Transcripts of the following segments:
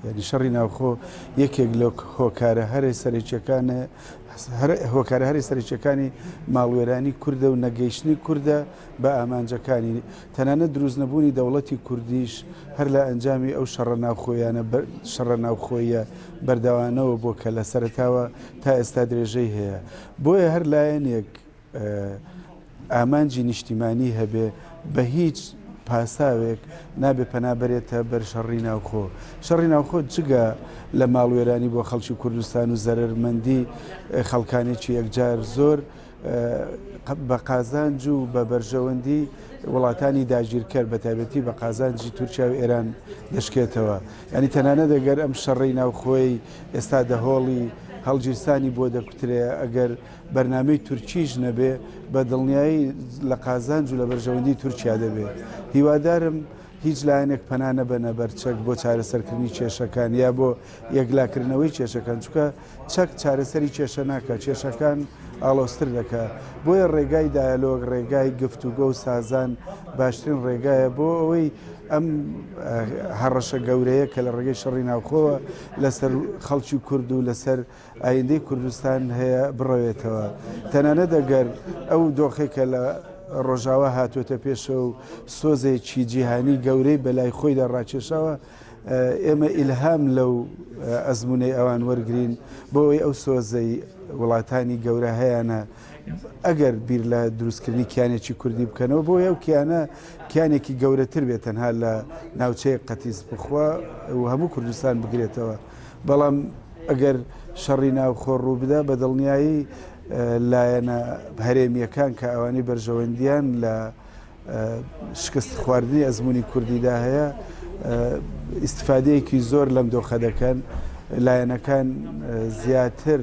یعنی شەڕی ناوخۆ یەکێک لە هۆکارە هەرێ سەرچەکانی ماڵوێرانی کووردە و نەگەیشتنی کووردە بە ئامانجەکانی تەنانەت دروست نەبوونی دەوڵەتی کوردیش هەر لە ئەنجامی ئەو شەڕە ناوخۆیە بەردەوانەوە بۆ کە لە سەرتاوە تا ئێستا درێژەی هەیە بۆیە هەر لایەنێک ئامانجی نیشتیمانی هەبێ بە هیچ پاساوێک نابێ پەنابەرێتە بەر شەڕی ناوخۆ. شەڕی ناوخۆ جگە لە ماڵوێرانی بۆ خەڵکی کوردستان و زەرمەندی خەڵکانێکی یەکجار زۆر بە قازانج و بە بەرژەوەندی وڵاتانی داگیرکەر بە تایبەتی بە قازانجی تورکیا و ئێران دەشکێتەوە. ینی تەنانە دەگەر ئەم شەڕی ناوخۆی ئێستا دەهۆڵی هەڵگیرسانی بۆ دەکوترێ ئەگەر بەرنامەی تورکیش نەبێ بە دڵنیایی لە قازانج و لە بەرژەوەندی تورکیا دەبێت. هیوادارم هیچ لایەنێک پەنا نەبەنە بەرچەک بۆ چارەسەرکردنی کێشەکان یا بۆ یەکلاکردنەوەی کێشەکان چونکە چەک چارەسەری کێشە ناکە کێشەکان ئاڵۆستر دەکات. بۆیە ڕێگای دایالۆگ ڕێگای گفتوگە و سازان باشترین ڕێگایە بۆ ئەوەی ئەم هەڕەشە گەورەیە کە لە ڕێگەی شەڕی ناوخۆوە لەسەر خەڵکی کورد و لەسەر ئایندەی کوردستان هەیە بڕەوێتەوە. تەنانەت دەگەر ئەو دۆخێکە لە ڕۆژاوا هاتوۆتە پێشە و سۆزێکی جیهانی گەورەی بەلای خۆی دەڕاکێشەوە ئێمە ئیلهام لەو ئەزمونەی ئەوان وەرگین بۆ ئەوەی ئەو سۆزەی وڵاتانی گەورە هەیەە ئەگەر بیر لە دروستکردنی کیانێکی کوردی بکەنەوە بۆ ئەو کیانێکی گەورەتر بێت تەنها لە ناوچەیە قەتیس بخوا و هەموو کوردستان بگرێتەوە. بەڵام ئەگەر شەڕی ناوخۆ ڕوو بدا بە دڵنیایی لایەنە هەرێمیەکان کە ئەوانەی بەرژەوەندیان لە شکست خواردنی ئەزمموی کوردیدا هەیە ئیسفادەیەکی زۆر لەم دۆخە دەکەن لایەنەکان زیاتر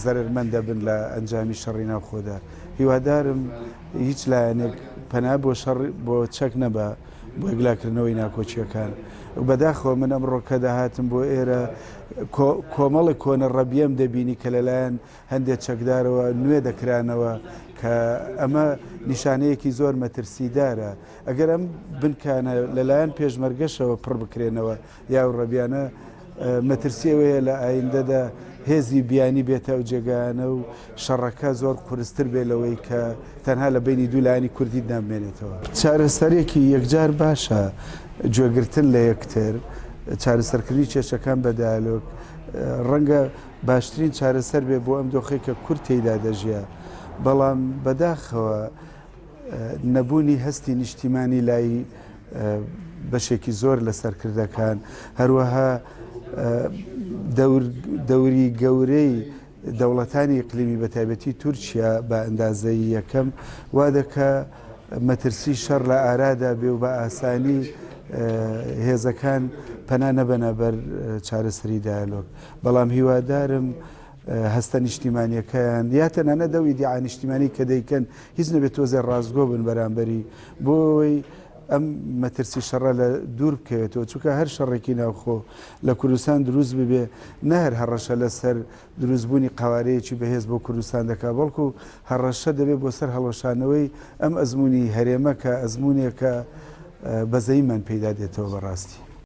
زەرمەند دەبن لە ئەنجامی شەڕی ناوخۆدا. هیوادارم هیچ لایەنێک پەنا بۆ چەک نەبە بۆ یەکلاکردنەوەی ناکۆچیەکان. بەداخەوە من ئەمڕۆکە داهاتم بۆ ئێرە کۆمەڵی کۆنە ڕەبیەم دەبینی کە لەلایەن هەندێک چەکدارەوە نوێ دەکرانەوە کە ئەمە نیشانەیەکی زۆر مەترسیدارە. ئەگەر ئەم بنکانە لەلایەن پێشمەرگەشەوە پڕ بکرێنەوە یا و ڕەبیانە مەترسیەوەیە لە ئایندەدا هێزی بیانی بێتە ئەو جێگانە و شەڕەکە زۆر قورستر بێ لەوەی کە تەنها لە بینی دوو لایەنی کوردی نامێنێتەوە. چارەسەرێکی یەکجار باشە گوێگرتن لە یەکتر چارەسەرکردنی کێشەکان بە دایالۆگ ڕەنگە باشترین چارەسەر بێ بۆ ئەم دۆخەی کە کورد تێیدا دەژیە. بەڵام بەداخەوە نەبوونی هەستی نیشتیمانی لای بەشێکی زۆر لە سەرکردەکان هەروەها دەوری گەورەی دەوڵەتانی ئیقلیمی بە تایبەتی تورکیا بە ئەندازەی یەکەم وا دەکا مەترسی شەڕ لە ئارادا بێ و بە ئاسانی هێزەکان پەنا نەبەنە بەر چارەسەری دایالۆگ. بەڵام هیوادارم هەستە نیشتیمانیەکەیان یا تەنانە دەوی دیعا نیشتیمانی کە دەیکەن هیچ نەبێت تۆزێ ڕازگۆ بن بەرامبەری بۆی ئەم مەترسی شەڕە لە دوور بکەوێتەوە چونکە هەر شەڕێکی ناوخۆ لە کوردستان دروست ببێ نەهر هەڕەشە لەسەر دروستبوونی قوارەیەکی بەهێز بۆ کوردستان دەکات بەڵکو هەڕەشە دەبێت بۆ سەر هەڵەشانەوەی ئەم ئەزمموی هەرێمە کە ئەزمموونێکە بەزەیمان پەیدا دێتەوە بەڕاستی.